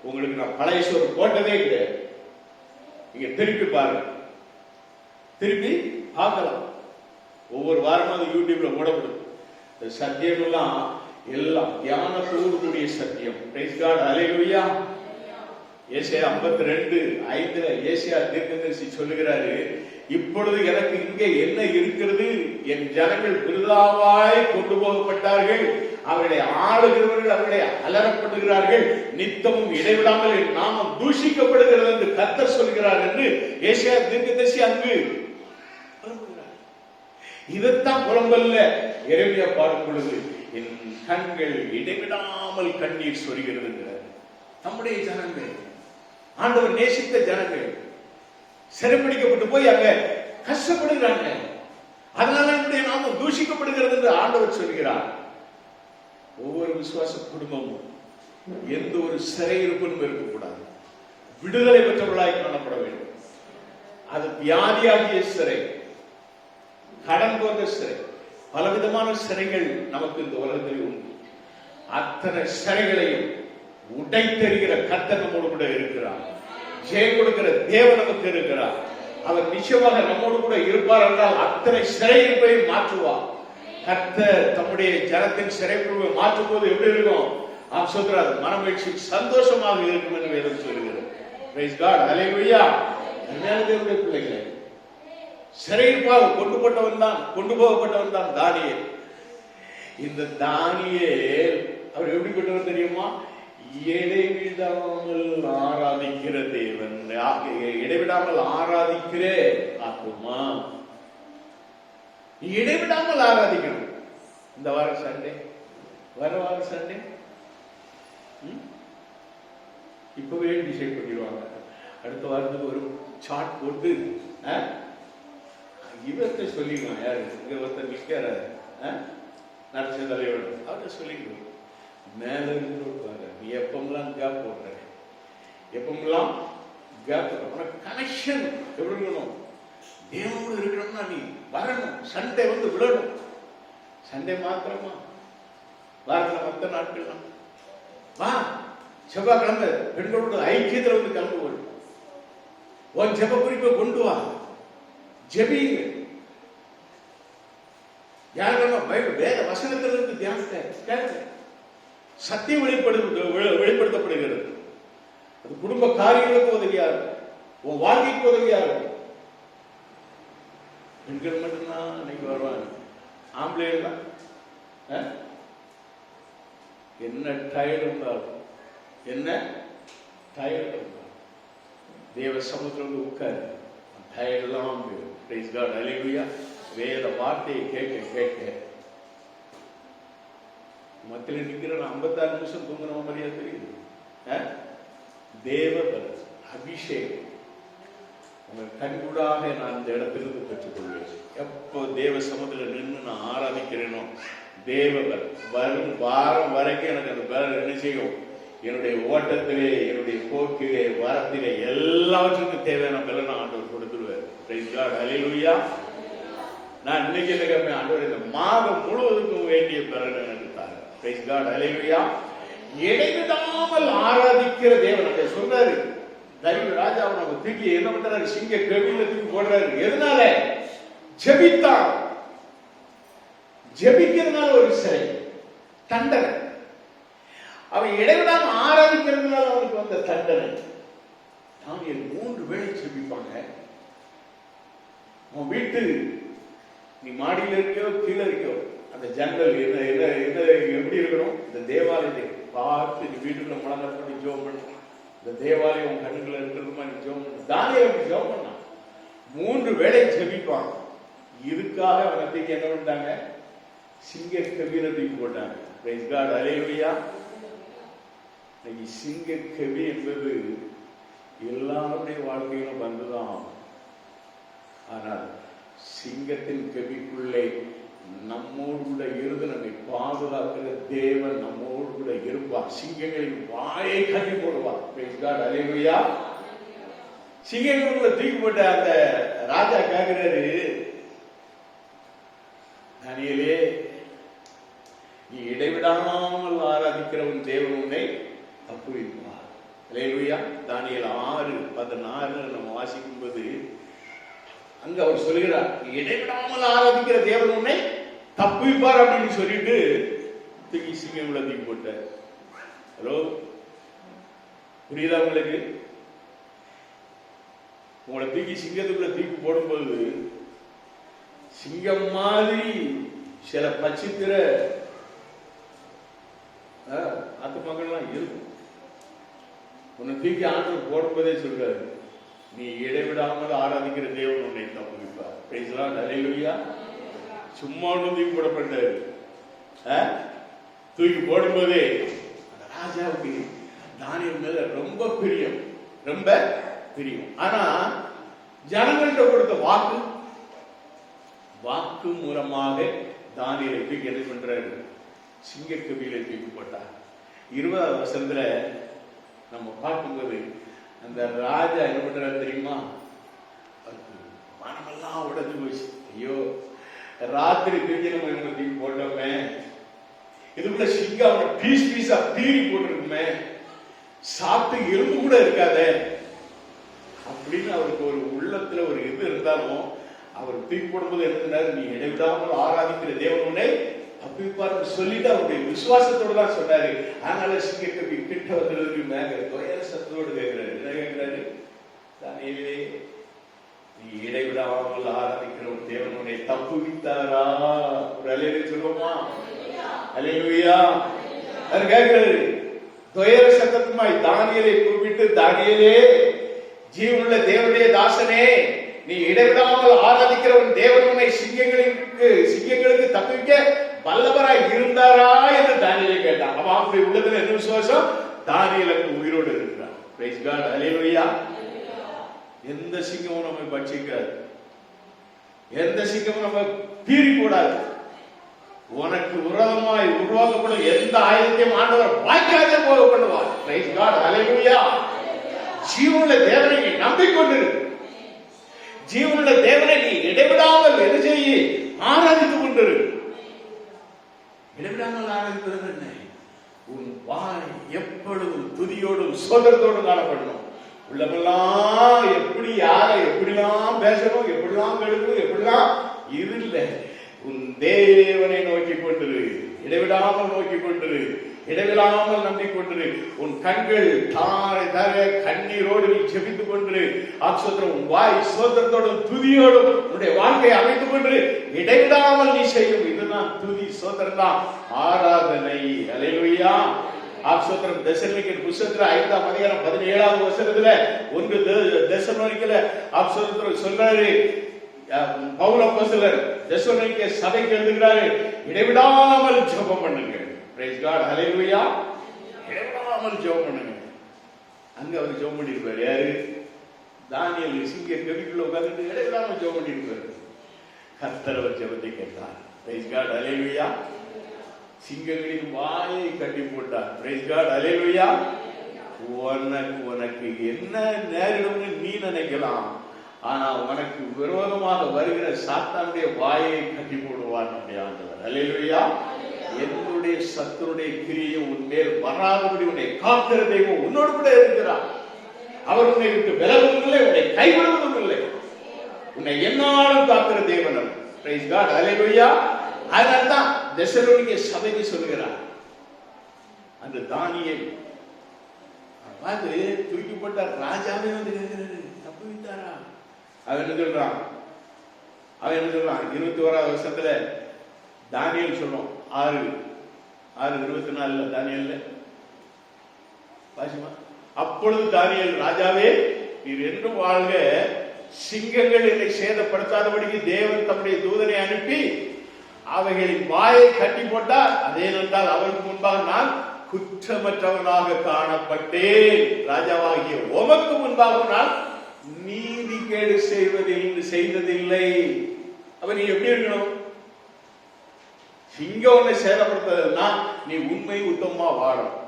உங்களுக்கு நான் பழைய சோறு போட்டதே கிடையாது. நீங்க திருப்பி பாருங்க, திருப்பி பார்க்கலாம். ஒவ்வொரு வாரமும் அது யூடியூப்ல போடப்படும். சத்தியம் எல்லாம் தியானத்தோடு கூடிய சத்தியம். பிரைஸ் காட், ஹல்லேலூயா. ஏசாயா 52:5 ஏசாயா தீர்க்கதரிசி சொல்லுகிறாரு, இப்பொழுது எனக்கு இங்கே என்ன இருக்கிறது? என் ஜனங்கள் விருதாவாய் கொண்டு போகப்பட்டார்கள், அவர்களை ஆளுகிறவர்கள் அவர்களை அலறப்படுகிறார்கள், நித்தமும் இடைவிடாமல் என் நாமம் தூஷிக்கப்படுகிறது என்று கர்த்தர் சொல்கிறார் என்று ஏசாயா தீர்க்கதரிசி அங்கு புலம்புகிறார். இதைத்தான் புலம்பல்ல எரேமியா பாடும் பொழுது என் கண்கள் இடைவிடாமல் கண்ணீர் சொரிகிறது என்கிறார். நம்முடைய ஜனங்கள், ஆண்டவர் நேசித்த ஜனங்கள் சிறைப்பிடிக்கப்பட்டு போய் அங்க கஷ்டப்படுகிறாங்க. அதனால என்னுடைய நாமம் தூஷிக்கப்படுகிறது என்று ஆண்டவர் சொல்கிறார். ஒவ்வொரு விசுவாச குடும்பமும் எந்த ஒரு சிறையிருப்பும் இருக்கக்கூடாது, விடுதலை பெற்றவர்களாய் காணப்பட வேண்டும். அது வியாதியாகிய சிறை, கடன் போன்ற சிறை, பலவிதமான சிறைகள் நமக்கு இந்த உலகத்தில் உண்டு. அத்தனை சிறைகளையும் உடைத்தெறிகிற கர்த்தர் நம்மோடு கூட இருக்கிறார். ஜெயம் கொடுக்கிற தேவன் நமக்கு இருக்கிறார். அவர் நிச்சயமாக நம்மோடு கூட இருப்பார் என்றால் அத்தனை சிறையிருப்பையும் மாற்றுவார். கர்த்தர் தம்முடைய ஜனத்தின் சிறைப்புழுவை மாற்றும் போது எப்படி இருக்கும்? சொல்றார், மனமகிழ்ச்சி சந்தோஷமாக இருக்கும் என்று வேதம் சொல்கிறது. பிரைஸ் காட், ஹல்லேலூயா. தேவனுடைய பிள்ளைகளே, சிறையிருப்பாக கொண்டு போகப்பட்டவன் தான் தானியேல். இந்த தானியேல் அவர் எப்படிப்பட்டவர் தெரியுமா? இடைவிடாமல் ஆராதிக்கிற தேவன், இடைவிடாமல் ஆராதிக்கிற ஆத்துமா. இடைவிடாமல் ஆராதிக்கணும். இந்த வாரம் சண்டே, வர வாரம் சண்டே இப்பவே டிசைட் பண்ணிடுவாங்க. அடுத்த வாரத்துக்கு ஒரு சார்ட் போட்டு இவர்கிட்ட சொல்லிக்கலாம். யாரு இங்க ஒருத்தர் நிற்கிறாரு, நடிச்ச தலைவர், அவர்கிட்ட சொல்லிக்கணும். மேல இருந்து நீ எப்பமெல்லாம் கேப் போடுற, எப்பமெல்லாம் கேப் கனெக்ஷன் எப்படி இருக்கணும்? தேவனோடு இருக்கணும்னா நீ வரணும். சண்டே வந்து விழணும். சண்டே மாத்திரமா, வாரத்தில் மற்ற நாட்கள்லாம் வா. செவ்வாய்க்கிழமை பெண்களோட ஐக்கியத்தில் வந்து கலந்து கொள். உன் ஜெப குறிப்பை கொண்டு வா, ஜெபிங்க. யாருக்கெல்லாம் வேத வசனத்திலிருந்து தியானத்தை கேட்க சத்தியம் வெளிப்படுத்தப்படுகிறது. அது குடும்ப காரியங்களுக்கு உதவியா இருக்கும், உன் வாழ்க்கைக்கு உதவியா இருக்கும். பெண்கள் மட்டும்தான் இன்னைக்கு வருவாங்க. ஆம்பளைகள் தான் என்ன டயர்டு இருந்தாலும், என்ன டயர்டு இருந்தாலும் தேவ சமுத்திரம் உட்காரு, டயர்டெல்லாம் போயிடும். பிரைஸ் காட், ஹல்லேலூயா. வேத வார்த்தையை கேட்க கேட்க மத்தியில் நிற்கிற 56 நிமிஷம் தூங்குற மாதிரியா தெரியுது. தேவ அபிஷேகம் உங்கள் கண்கூடாக நான் இந்த இடத்திலிருந்து பெற்றுக்கொள்வேன். எப்போ தேவ சமுதிரம் நின்று நான் ஆராதிக்கிறேனோ, தேவபல் வரும் வாரம் வரைக்கும் எனக்கு அந்த பலன் என்ன செய்யும்? என்னுடைய ஓட்டத்திலே, என்னுடைய போக்கிலே, வரத்திலே எல்லாவற்றுக்கும் தேவையான பலன் ஆண்டவர் கொடுத்துருவார். பிரைஸ் காட், ஹல்லேலூயா. நான் இன்னைக்கு என்ன கேட்பேன், ஆண்டவர் இந்த மாதம் முழுவதுக்கும் வேண்டிய பலன் எனக்கு தாங்க. பிரைஸ் காட், ஹல்லேலூயா. இடைவிடாமல் ஆராதிக்கிற தேவன் சொல்றாரு. தரிவு ராஜா நம்ம தூக்கி என்ன பண்றாரு? சிங்க கவியில தூக்கி போடுறாரு. எதனால? ஜெபித்தான். ஜெபிக்கிறதுனால ஒரு சிறை தண்டனை. அவன் இடைவிடாம ஆராதிக்கிறதுனால அவனுக்கு வந்த தண்டனை. தானியேல் 3 வேளை ஜெபிப்பாங்க. உன் வீட்டு நீ மாடியில் இருக்கியோ கீழே இருக்கியோ, அந்த ஜன்னல் என்ன என்ன என்ன எப்படி இருக்கணும்? இந்த தேவாலயத்தை பார்த்து நீ வீட்டுக்குள்ள முழங்கால் பண்ணி ஜெபம் பண்ண. இந்த தேவாலயம் உன் கண்ணுக்குள்ள இருக்கிறதுமா நீ ஜெபம் பண்ண. தானியேல் ஜெபம் பண்ணான். 3 வேளை ஜெபிப்பான். இதுக்காக அவனுக்கு என்ன பண்ணிட்டாங்க? சிங்க கபீரத்துக்கு போட்டாங்க. பிரைஸ் காட், ஹல்லேலூயா. இன்னைக்கு சிங்க கவி என்பது எல்லாருடைய வாழ்க்கையிலும் வந்துதான். ஆனால் சிங்கத்தின் கவிக்குள்ளே நம்மோடு கூட இருந்து நம்மை பாதுகாக்கிற தேவன் நம்மோடு கூட இருப்பார். சிங்கங்களின் வாயை கட்டி போடுவார். பிரைஸ் காட், ஹல்லேலூயா. சிங்கங்களுக்குள்ள தூக்கி போட்ட அந்த ராஜா கேட்கிறாரு, தானியேலே, நீ இடைவிடாமல் ஆராதிக்கிற உன் தேவன் உன்னை தப்புவிப்பார். ஹல்லேலூயா. தானியேல் 6:16 நம்ம வாசிக்கும் போது அங்க அவர் சொல்லுகிறார், இடைவிடாமல் ஆராதிக்கிற தேவன் உன்னை தப்புவிப்பார் அப்படின்னு சொல்லிட்டு தூக்கி சிங்கங்களை தூக்கி போட்டார். ஹலோ, புரியுதா உங்களுக்கு? உங்களை தூக்கி சிங்கத்துக்குள்ள தூக்கி போடும்போது சிங்கம் மாதிரி சில பச்சித்திர அத்து மக்கள்லாம் இருக்கும். உன்னை தூக்கி ஆண்டவர் போடும்போதே சொல்றாரு, நீ இடைவிடாமல் ஆராதிக்கிற தேவன் உன்னை தப்புவிப்பார். பிரைஸ் லார்ட், ஹல்லேலூயா. சும்மா ஒன்றும் தூக்கி போடப்பட்டாரு. தூக்கி போடும்போதே அந்த ராஜாவுக்கு தானியேல் மேல ரொம்ப பிரியம், ரொம்ப பிரியம். ஆனா ஜனங்கள்கிட்ட கொடுத்த வாக்கு மூலமாக தானியேலை தூக்கி என்ன பண்றாரு? சிங்க கவியில தூக்கி போட்டார். 20வது வசனத்துல நம்ம பார்க்கும்போது அந்த ராஜா என்ன பண்றாரு தெரியுமா? மனமெல்லாம் உடஞ்சு போச்சு. ஐயோ, ராத்திரி தூக்கி நம்ம தூக்கி போட்டோமே, இதுக்குள்ள சிங்கம் பீஸ் பீஸா பீறி போட்டிருக்குமே, சாப்பிட்டு எலும்பு கூட இருக்காதே அப்படின்னு அவருக்கு ஒரு உள்ளத்துல ஒரு இது இருந்தாலும் அவர் தூக்கி போடும்போது என்ன, நீ இடைவிடாமல் ஆராதிக்கிற தேவன் உன்னை தப்புவிப்பார்னு சொல்லிட்டு அவருடைய விசுவாசத்தோடு தான் சொன்னாரு. அதனால சிங்கக்கவி கிட்ட வந்ததுக்கு மேல துயர சத்தோடு கேட்கிறாரு. என்ன கேட்கிறாரு? தானியேலே, நீ இடைவிடாமல் ஆராதிக்கிற ஒரு தேவன் உன்னை தப்புவித்தாரா? ஒரு அல்லேலூயா சொல்லுவோமா? அல்லேலூயா. அவர் கேட்கிறாரு துயர சத்தமாய் தானியேலை கூப்பிட்டு, தானியேலே, ஜீவனுள்ள தேவனுடைய தாசனே, நீ இடைவிடாமல் ஆராதிக்கிற உன் தேவன் உன்னை சிங்கங்களுக்கு தப்புவிக்க வல்லவராய் இருந்தாரா என்று தானியேலை கேட்டான். அவன் அப்படி உள்ளதுல என்ன விசுவாசம்? தானியேலுக்கு உயிரோடு இருக்கிறான். பிரைஸ் காட், ஹல்லேலூயா. எந்த சிங்கமும் நம்ம பட்சிக்காது, எந்த சிங்கமும் நம்ம பீறி போடாது. உனக்கு விரோதமாய் உருவாக்கப்படும் எந்த ஆயுதத்தையும் ஆண்டவர் வாய்க்காதே போக பண்ணுவார். பிரைஸ் காட், ஹல்லேலூயா. ஜீவனுள்ள தேவனை நீ நம்பிக்கொண்டிரு. ஜீவனுள்ள தேவனை நீ இடைவிடாமல் என்ன செய்ய? ஆராதித்துக் கொண்டிரு. இடைவிடாமல் ஆராதிப்பது என்ன? உன் வாய் எப்பொழுதும் துதியோடும் சோதரத்தோடும் காணப்படணும். உள்ளமெல்லாம் எப்படி யாரை எப்படிலாம் பேசணும், எப்படிலாம் கெடுக்கணும், எப்படிலாம் இது இல்லை. உன் தேவனை நோக்கி கொண்டிரு. இடைவிடாமல் நோக்கி கொண்டிரு, இடைவிடாமல் நம்பிக்கொண்டிரு. உன் கண்கள் தாரை தர கண்ணீரோடு நீ ஜெபித்துக் கொண்டிரு. ஆசோத்திரம் உன் வாய் சோத்திரத்தோடும் துதியோடும் உன்னுடைய வாழ்க்கையை அமைத்துக் கொண்டிரு. இடைவிடாமல் நீ செய்யும் இதுதான் துதி, சோத்திரம் தான் ஆராதனை. அல்லேலூயா. ஆசோத்திரம் தெசலோனிக்கர் புத்தகத்துல 5ஆம் அதிகாரம் 17வது வசனத்துல 1 தெசலோனிக்கேல ஆசோத்திரம் சொல்றாரு, பவுல் அப்போஸ்தலர் தெசலோனிக்கே சபைக்கு எழுதுகிறாரு, இடைவிடாமல் ஜெபம் பண்ணுங்க. Praise God. ஹல்லேலூயா. இடைவிடாமல் ஜெபம் பண்ணுங்க. அங்க அவர் ஜெபம் பண்ணி இருப்பாரு. யாரு? தானியேல் சிங்க கவிக்குள்ள உட்கார்ந்து இடைவிடாமல் ஜெபம் பண்ணி இருப்பாரு. கர்த்தர் அவர் ஜெபத்தை கேட்டார். Praise God. ஹல்லேலூயா. சிங்கங்களின் வாயை கட்டி போட்டார். Praise God. ஹல்லேலூயா. உனக்கு என்ன நேரிடும்னு நீ நினைக்கலாம், ஆனா உனக்கு விரோதமாக வருகிற சாத்தானுடைய வாயை கட்டி போடுவார் நம்முடைய ஆண்டவர். ஹல்லேலூயா. என்னுடைய சத்துருடைய கிரியை உன்மேல் வராதபடி உன்னை காக்கிற தெய்வம் உன்னோடு கூட இருக்கிறார். அவர் உன்னை விட்டு விலகுவதும் இல்லை, உன்னை கைவிடுவதும் இல்லை. உன்னை என்னாலும் காக்கிற தேவன். Praise God. ஹல்லேலூயா. அதனால்தான் தெசலோனிக்கே சபைக்கு சொல்கிறார், அந்த தானியேல் பார்த்து தூக்கிப்பட்ட ராஜாவே வந்து கேட்கிறாரு, தப்பு விட்டாரா? அவன் என்ன சொல்றான்? 21வது வருஷத்துல தானியேல் சொல்லும் 6:24 தானியேல்ல வாசிமா. அப்பொழுது தானியேல், ராஜாவே நீர் என்றும் வாழ்க, சிங்கங்கள் என்னை சேதப்படுத்தாதபடிக்கு தேவன் தம்முடைய தூதனை அனுப்பி அவைகளின் வாயை கட்டி போட்டார். அதே என்றால் அவருக்கு முன்பாக நான் குற்றமற்றவனாக காணப்பட்டேன். ராஜாவாகிய உமக்கு முன்பாக நான் நீதி கேடு செய்ததில்லை. அப்ப நீ எப்படி இருக்கணும்? சிங்கம் உன்னை சேதப்படுத்துறதுன்னா நீ உண்மை உத்தமமா வாழணும்.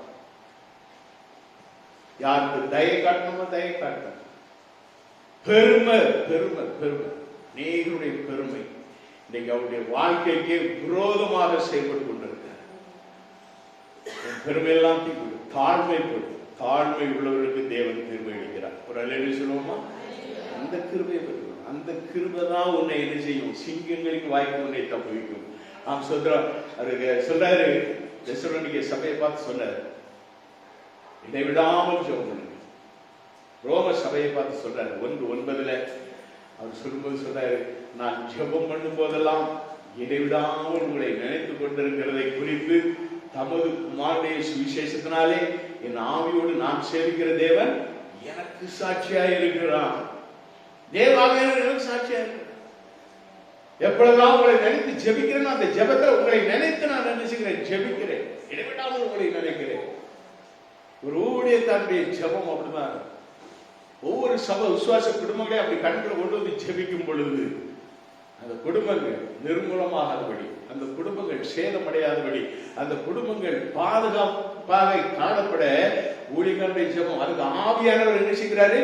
யாருக்கு தயை காட்டணுமோ தயை காட்டணும். பெருமை பெருமை பெருமை நீங்களுடைய பெருமை இன்னைக்கு அவருடைய வாழ்க்கைக்கு விரோதமாக செயல்பட்டு கொண்டிருக்கிறார். பெருமையெல்லாம் தீர்ப்பு, தாழ்மைப்படும். தாழ்மை உள்ளவர்களுக்கு தேவன் கிருபை அளிக்கிறார். ஒரு அல்லேலூயா சொல்லுவோமா? அந்த கிருபையை பெற்றுக்கணும். அந்த கிருபை தான் உன்னை என்ன செய்யும்? சிங்கங்களுக்கு வாய்ப்பு உன்னை தப்புவிக்கும். நாம் சொல்றாரு, தெசலோனிக்கே சபையை பார்த்து சொன்னார், இடைவிடாமல் ஜெபம் பண்ணுங்க. ரோம சபையை பார்த்து சொல்றாரு 1:9 அவர் சொல்லும்போது சொல்றாரு, நான் ஜெபம் பண்ணும் போதெல்லாம் இடைவிடாமல் உங்களை நினைத்துக் கொண்டிருக்கிறதை குறித்து தமது குமாரனுடைய சுவிசேஷத்தினாலே என் ஆவியோடு நான் சேவிக்கிற தேவன் எனக்கு சாட்சியா இருக்கிறான். தேவாவியானவர் எனக்கு சாட்சியா இருக்கிறார். எப்பொழுதெல்லாம் உங்களை நினைத்து ஜெபிக்கிறேன், அந்த ஜெபத்தில் உங்களை நினைத்து நான் நினைச்சுக்கிறேன், ஜெபிக்கிறேன், இடைவிடாமல் உங்களை நினைக்கிறேன். ஒரு ஊழியத்தாருடைய ஜெபம் அப்படிதான். ஒவ்வொரு சபை விசுவாச குடும்பங்களே அப்படி கண்களை கொண்டு வந்து ஜெபிக்கும் பொழுது அந்த குடும்பங்கள் நிர்மூலமாகாதபடி, அந்த குடும்பங்கள் சேதமடையாதபடி, அந்த குடும்பங்கள் பாதுகாப்பாக காணப்பட ஊழியர்களுடைய ஜெபம், அதுக்கு ஆவியானவர் என்ன செய்கிறாரு?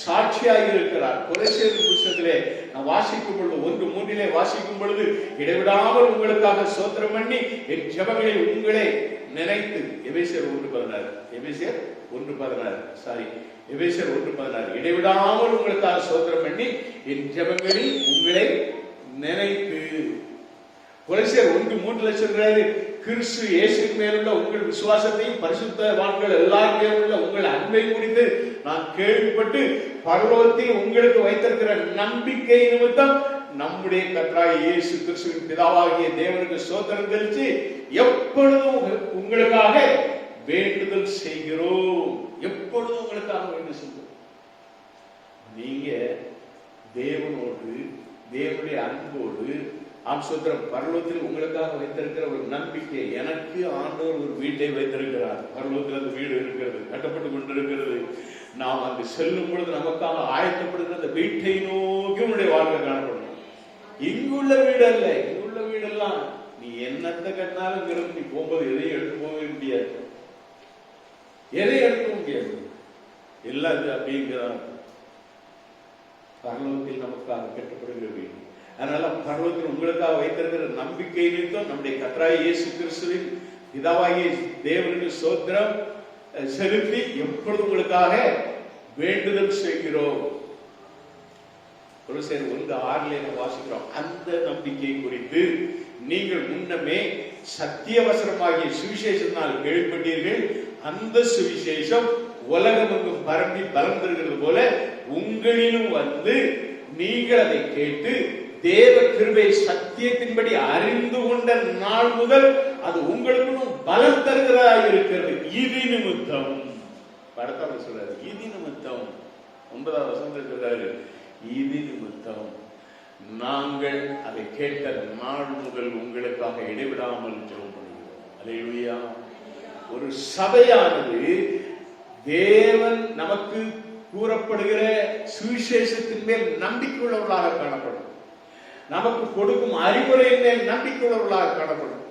சாட்சியாக இருக்கிறார். கொலோசியர் புத்தகத்திலே நான் வாசிக்கும் பொழுது 1:3 வாசிக்கும் பொழுது, இடைவிடாமல் உங்களுக்காக ஸ்தோத்திரம் பண்ணி என் ஜெபங்களை உங்களை நினைத்து, எபேசியர் 1:16 இடைவிடாமல் உங்களுக்காக ஸ்தோத்திரம் பண்ணி என் ஜெபங்களில் உங்களை நினைத்து. கொலோசியர் 1:3 சொல்றாரு, கிறிஸ்து இயேசுவின் மேலுள்ள உங்கள் விசுவாசத்தையும் பரிசுத்தவான்கள் எல்லார் மேலும் உள்ள உங்கள் அன்பை குறித்து நான் கேள்விப்பட்டு பரலோகத்தில் உங்களுக்கு வைத்திருக்கிற நம்பிக்கை நிமித்தம் நம்முடைய கர்த்தராகிய இயேசு கிறிஸ்துவின் பிதாவாகிய தேவனுக்கு ஸ்தோத்திரம் தெரிவித்து எப்பொழுதும் உங்களுக்காக வேண்டுதல் செய்கிறோம். எப்பொழுதும் உங்களுக்காக வேண்டுதல் செய்கிறோம். நீங்க தேவனோடு, தேவனுடைய அன்போடு, ஆம்சோத்திரம் பரலோகத்தில் உங்களுக்காக வைத்திருக்கிற ஒரு நம்பிக்கை, எனக்கு ஆண்டவர் ஒரு வீட்டை வைத்திருக்கிறார். பரலோகத்தில் அந்த வீடு இருக்கிறது, கட்டப்பட்டு கொண்டிருக்கிறது. நாம் அங்கு செல்லும் பொழுது நமக்காக ஆயத்தப்படுகிற அந்த வீட்டை நோக்கி உன்னுடைய வாழ்க்கை காணப்படணும். இங்குள்ள வீடு அல்ல. இங்குள்ள வீடெல்லாம் நீ என்னத்தை கட்டினாலும் நீ போகும்போது எதையும் எடுத்து போகவே முடியாது. எதையும் எடுக்க முடியாது. எல்லாம் இது அப்படிங்கிறார். பரலோகத்தில் நமக்காக கட்டப்படுகிற வீடு. அதனால பரலோகத்தில் உங்களுக்காக வைத்திருக்கிற நம்பிக்கை நிமித்தம் நம்முடைய கர்த்தராகிய இயேசு கிறிஸ்துவின் பிதாவாகிய தேவனுக்கு ஸ்தோத்திரம் செலுத்தி எப்பொழுது உங்களுக்காக வேண்டுதல் செய்கிறோம். கொலோசியர் 1:6 வாசிக்கிறோம். அந்த நம்பிக்கை குறித்து நீங்கள் முன்னமே சத்திய வசனமாகிய சுவிசேஷத்தினால் கேள்விப்பட்டீர்கள், அந்த சுவிசேஷம் உலகமெங்கும் பரம்பி பலம் தருகிறது போல உங்களிலும் வந்து நீங்கள் அதை கேட்டு தேவ கிருபை சத்தியத்தின்படி அறிந்து கொண்ட நாள் முதல் அது உங்களுக்கும் பலம் தருகிறதா இருக்கிறது. இது நிமித்தம் படத்தால சொல்றாரு, இது நிமித்தம் 9வது வசனத்தில் சொல்றாரு, இது நிமித்தம் நாங்கள் அதை கேட்ட நாள் முதல் உங்களுக்காக இடைவிடாமல் ஜெபம் பண்ணுகிறோம். அல்லேலூயா. ஒரு சபையானது தேவன் நமக்கு கூறப்படுகிற சுவிசேஷத்தின் மேல் நம்பிக்கையுள்ளவர்களாக காணப்படும். நமக்கு கொடுக்கும் அறிவுரையின் மேல் நம்பிக்கையுள்ளவர்களாக காணப்படும்.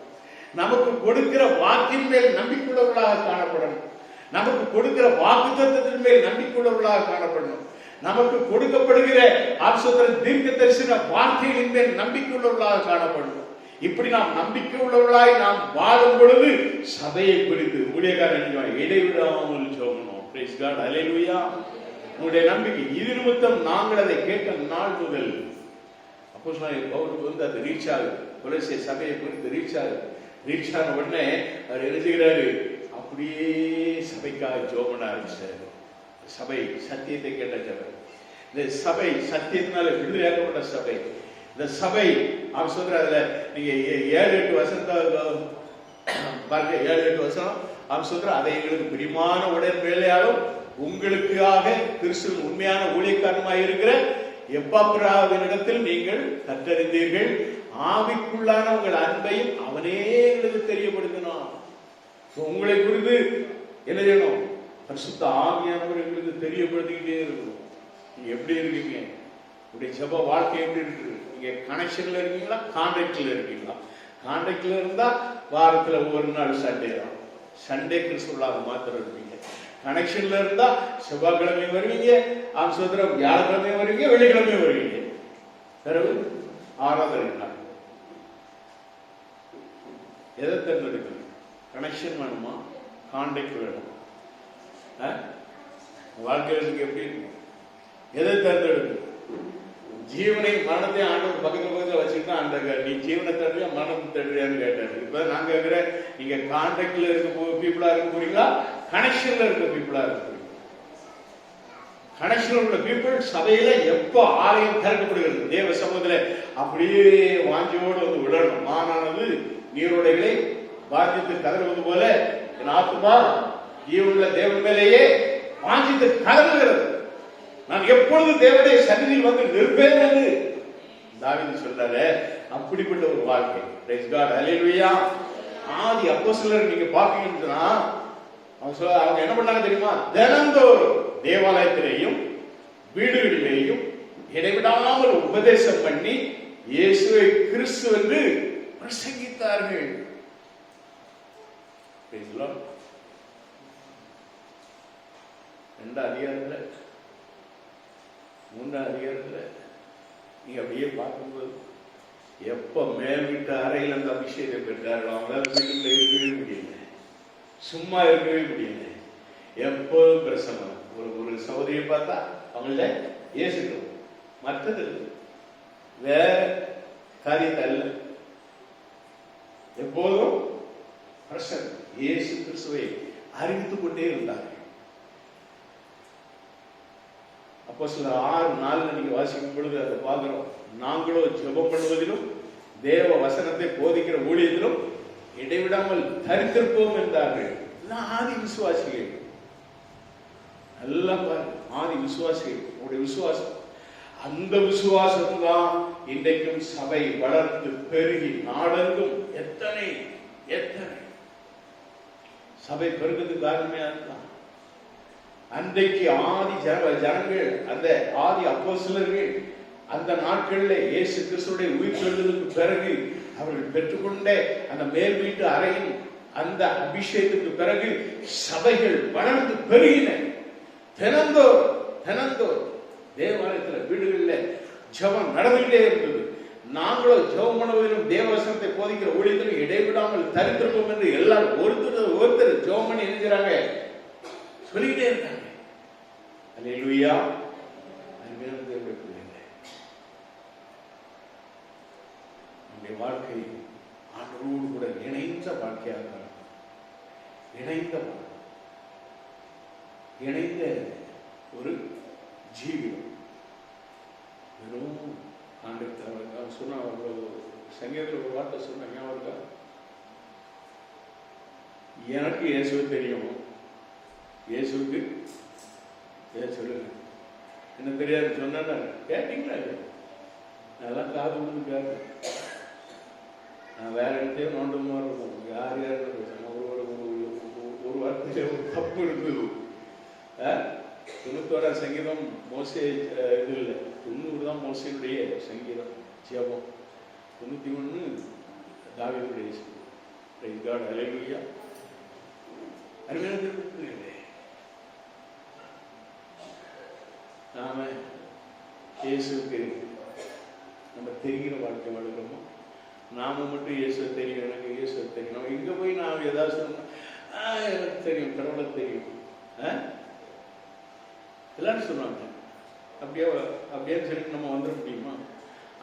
நமக்கு கொடுக்கிற வாக்கின் மேல் நம்பிக்கையுள்ளவர்களாக காணப்படும். நமக்கு கொடுக்கிற வாக்குத்தத்தத்தின் மேல் நம்பிக்கையுள்ளவர்களாக காணப்படும். நமக்கு கொடுக்கப்படுகிற தீர்க்க தரிசன வார்த்தைகளின் மேல் நம்பிக்கையுள்ளவர்களாக காணப்படும். இப்படி நாம் நம்பிக்கை உள்ளவர்களாய் நாம் வாழும் பொழுது சபையை குறித்து ஊழியக்காரன் இடைவிடாமல் ஜெபம். Praise God. அல்லேலூயா. உங்களுடைய நம்பிக்கை இது நிமித்தம் நாங்கள் அதை கேட்ட நாள் முதல் அப்போஸ்தலனாகிய பவுலுக்கு வந்து அது ரீச் ஆகுது. கொலோசிய சபையை குறித்து ரீச் ஆகுது. ரீச் ஆன உடனே அவர் எழுதுகிறாரு, அப்படியே சபைக்காக ஜெபம் பண்ண ஆரம்பிச்சாரு. சபை சத்தியத்தை கேட்ட சபை, இந்த சபை சத்தியத்தினால விடுதலையாக்கப்பட்ட சபை. இந்த சபை அவர் சொல்ற, அதுல நீங்க 7-8 வசனத்தை பாருங்க, 7-8 வசனம் அவர் சொல்ற, அதை எங்களுக்கு பிரியமான உடன் வேலையாலும் உங்களுக்காக கிறிஸ்துவின் உண்மையான ஊழியக்காரமாய் இருக்கிற எப்பாப்பிராவினிடத்தில் நீங்கள் கற்றறிந்தீர்கள். ஆவிக்குள்ளான உங்கள் அன்பையும் அவனே எங்களுக்கு தெரியப்படுத்தினான். உங்களை குறித்து என்ன செய்யணும்? பரிசுத்த ஆவியானவர் எங்களுக்கு தெரியப்படுத்திக்கிட்டே இருக்கணும். நீங்க எப்படி இருக்கீங்க? உங்களுடைய ஜெப வாழ்க்கை எப்படி இருக்கு? நீங்க கனெக்ஷன்ல இருக்கீங்களா, கான்டாக்ட்ல இருக்கீங்களா? கான்டாக்ட்ல இருந்தா வாரத்துல ஒரு நாள் சண்டே தான், சண்டே கிறிஸ்துவாக மாத்திரம் இருப்பீங்க. கனெக்ஷன்ல இருந்தா செவ்வாய்க்கிழமை வருவீங்க, ஆம்சோத்திரம் வியாழக்கிழமை வருவீங்க, வெள்ளிக்கிழமை வருவீங்க. பிறகு ஆராதனை நாள். எதை தேர்ந்தெடுக்கணும்? கனெக்ஷன் வேணுமா, கான்டாக்ட் வேணுமா? வாழ்க்கையில் எப்படி இருக்கு? எதை தேர்ந்தெடுக்கணும்? ஜீவனை மரணத்தையும் ஆண்டவர் பக்கத்துல வச்சுக்கிட்டா அந்த நீ ஜீவனை தேடுறியா மரணத்தை தேடுறியான்னு கேட்டாரு. இப்ப நான் கேட்கிறேன், நீங்க கான்டாக்ட்ல இருக்க பீப்புளா இருக்க போறீங்களா, கனெக்ஷன்ல இருக்க பீப்புளா இருக்க போறீங்களா? கனெக்ஷன் உள்ள பீப்புள் சபையில எப்போ ஆலயம் திறக்கப்படுகிறது, தேவ சமூகத்துல அப்படியே வாஞ்சியோடு வந்து விழணும். மானானது நீரோடைகளை வாஞ்சித்து கதறுவது போல என் ஆத்துமா ஜீவனுள்ள தேவன் மேலேயே வாஞ்சித்து கதறுகிறது. நான் எப்பொழுது தேவனுடைய சந்நிதியில் வந்து நிற்பேன் என்று தாவீது சொல்றாரு. அப்படிப்பட்ட ஒரு வாழ்க்கை. Price God. அல்லேலூயா. ஆதி அப்போஸ்தலர் நீங்க பாத்தீங்கன்னா அவங்க என்ன பண்ணாங்க தெரியுமா? தினந்தோறும் தேவாலயத்திலேயும் வீடுகளிலேயும் இடைவிடாமல் உபதேசம் பண்ணி இயேசுவை கிறிஸ்து என்று பிரசங்கித்தார்கள். 2 அதிகாரத்துல 3 அதிகாரத்துல நீங்க அப்படியே பார்க்கும்போது எப்ப மேல் வீட்டு அறையில் அந்த அபிஷேகம் பெற்றார்களோ அவங்களால வீட்டுக்குள்ள இருக்கவே முடியல, சும்மா இருக்கவே முடியல. எப்போதும் பிரசங்கம். ஒரு சகோதரியை பார்த்தா அவங்கள ஏசுகிறோம், மற்றது வேற காரியத்தை அல்ல, எப்போதும் பிரசங்கம். இயேசு கிறிஸ்துவை அறிவித்துக் கொண்டே இருந்தார்கள். அப்போஸ்தலர் 6:4 நீங்க வாசிக்கும் பொழுது அதை பார்க்கிறோம். நாங்களோ ஜெபம் பண்ணுவதிலும் தேவ வசனத்தை போதிக்கிற ஊழியத்திலும் இடைவிடாமல் தரித்திருப்போம் என்றார்கள். ஆதி விசுவாசிகள், நல்லா பாருங்க, ஆதி விசுவாசிகள். உங்களுடைய விசுவாசம், அந்த விசுவாசம் தான் இன்றைக்கும் சபை வளர்ந்து பெருகி நாடெங்கும் எத்தனை எத்தனை சபை பெருகிறதுக்கு காரணமே அதுதான். அன்றைக்கு ஆதி ஜனங்கள், அந்த ஆதி அப்போஸ்தலர்கள் அந்த நாட்களில் இயேசு கிறிஸ்துவுடைய உயிர்த்தெழுதலுக்கு பிறகு அவர்கள் பெற்றுக்கொண்ட அந்த மேல் வீட்டு அறையின் அந்த அபிஷேகத்துக்கு பிறகு சபைகள் வளர்ந்து பெருகின. தினந்தோறும் தேவாலயத்தில் வீடுகளில் ஜெபம் நடந்துகிட்டே இருந்தது. நாங்களோ ஜெபம் பண்ணுவதிலும் தேவவசனத்தை போதிக்கிற ஊழியத்திலும் இடைவிடாமல் தரித்திருப்போம் என்று எல்லாரும் ஒருத்தர் ஜெபம் பண்ணி இருக்கிறாங்க, சொல்லிக்கிட்டே இருக்காங்க. அல்லேலூயா. நம்முடைய வாழ்க்கை ஆண்டவரோடு கூட இணைந்த வாழ்க்கையாக, இணைந்த இணைந்த ஒரு ஜீவியம். வெறும் ஆண்டவர் சொன்ன சங்கீதத்தில் ஒரு வார்த்தை சொன்ன ஞாபகம் இருக்கா? எனக்கு இயேசுவை தெரியும், இயேசுக்கு சொல்லுங்க என்ன தெரியாது சொன்னா கேட்டீங்களா? நல்லா காது கொடுத்து கேட்க. நான் வேற இடத்தையும் நோண்டமா இருக்கும். யார் யார் ஒரு வார்த்தையில ஒரு தப்பு இருந்தது. 91 சங்கீதம் மோசே இது இல்லை, 90 தான் மோசையுடைய சங்கீதம் ஜெபம். 91 தாவீதுடைய சங்கீதம். ஹல்லேலூயா. அருமையான நாம இயேசுக்கு நம்ம தெரிகிற வாழ்க்கை வாழ்கிறோமோ? நாம மட்டும் இயேசுவை தெரியும், எனக்கு இயேசுவை தெரியும். நம்ம இங்க போய் நாம் ஏதாவது சொன்னோம், எனக்கு தெரியும், கடவுளை தெரியும் எல்லாரும் சொல்லுவாங்க. அப்படியே சொல்லிட்டு நம்ம வந்துட முடியுமா?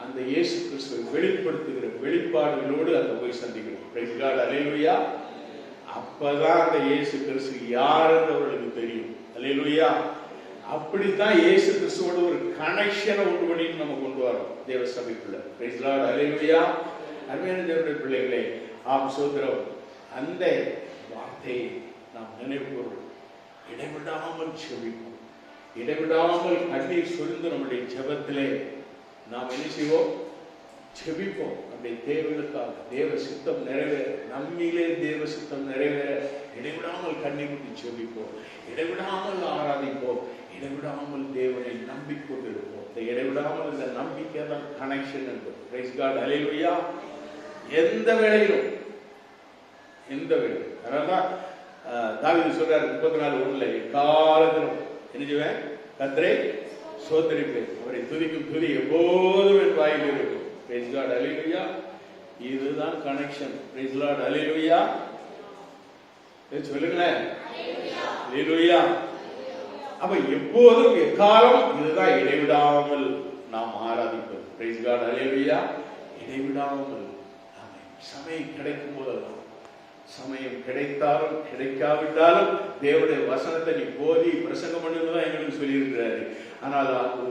அந்த இயேசு கிறிஸ்துவை வெளிப்படுத்துகிற வெளிப்பாடுகளோடு அந்த போய் சந்திக்கிறோம். Praise God. அல்லேலூயா. அப்பதான் அந்த இயேசு கிறிஸ்து யாருன்னு அவர்களுக்கு தெரியும். அல்லேலூயா. அப்படித்தான் இயேசு கிறிஸ்துவோட ஒரு கனெக்ஷனை உண்டு பண்ணி நம்ம கொண்டு வரோம் தேவ சபைக்குள்ள. Praise God. அல்லேலூயா. அருமையான தேவனுடைய பிள்ளைகளே, சோதரம் அந்த வார்த்தையை நாம் நினைவுகூர்வோம். இடைவிடாமல் செபிப்போம், இடைவிடாமல் கண்ணீர் சொரிந்து நம்முடைய ஜெபத்திலே நாம் என்ன செய்வோம்? செபிப்போம். நம்முடைய தேவைகளுக்காக தேவ சித்தம் நிறைவேற, நம்மிலே தேவ சித்தம் நிறைவேற இடைவிடாமல் கண்ணீர் விட்டு செபிப்போம், இடைவிடாமல் ஆராதிப்போம், இடைவிடாமல் தேவனை நம்பிக்கொண்டிருப்போம். இந்த இடைவிடாமல் இந்த நம்பிக்கை தான் கனெக்ஷன் என்பது. Praise God. அல்லேலூயா. எந்த வேளையிலும் அதனால்தான் தாவீது சொல்றாரு 34:1 எக்காலத்திலும் என்ன செய்வேன்? கர்த்தரை ஸ்தோத்திரிப்பேன், அவரை துதிக்கும் துதி எப்போதும் என் வாயில் இருக்கும். Praise God. அல்லேலூயா. இதுதான் கனெக்ஷன். Price Lord. அல்லேலூயா. சொல்லுங்களேன். அல்லேலூயா. அப்ப எப்போதும் எக்காலம் இதுதான் இடைவிடாமல் நாம் ஆராதிப்பது. Price God. அல்லேலூயா. இடைவிடாமல் சமயம் கிடைக்கும் போதெல்லாம், சமயம் கிடைத்தாலும் கிடைக்காவிட்டாலும் தேவனுடைய வசனத்தை நீ போதி பிரசங்கம் பண்ணுன்னு தான் எங்களுக்கு சொல்லி இருக்கிறாரு. ஆனால்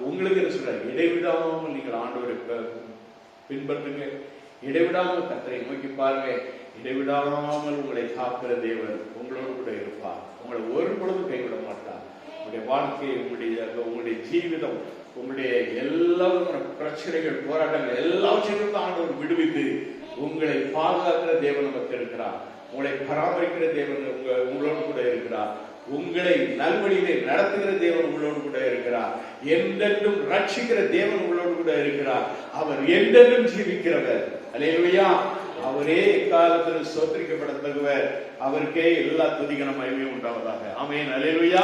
உங்களுக்கு என்ன சொல்றாரு? இடைவிடாமல் நீங்கள் ஆண்டவரை பின்பற்றுங்க, இடைவிடாமல் கர்த்தரை நோக்கி பாருங்க, இடைவிடாமல் உங்களை காக்கிற தேவன் உங்களோடு கூட இருப்பார். உங்களை ஒரு பொழுதும் கைவிட மாட்டார். உங்களுடைய வாழ்க்கை, உங்களுடைய ஜீவிதம், உங்களுடைய எல்லா பிரச்சனைகள், போராட்டங்கள் எல்லாவற்றையும் ஆண்டவர் விடுவித்து உங்களை பாதுகாக்கிற தேவன் நமக்கு இருக்கிறார். உங்களை பராமரிக்கிற தேவன் உங்களோடு கூட இருக்கிறார். உங்களை நல்வழியிலே நடத்துகிற தேவன் உங்களோடு கூட இருக்கிறார். என்றென்றும் ரட்சிக்கிற தேவன் உங்களோடு கூட இருக்கிறார். அவர் என்றென்றும் ஜீவிக்கிறவர். அல்லேலூயா. அவரே எக்காலத்தில் ஸ்தோத்திரிக்கப்படத்தக்கவர். அவருக்கே எல்லா துதிகன மகிமையும் உண்டாவதாக. ஆமென். அல்லேலூயா.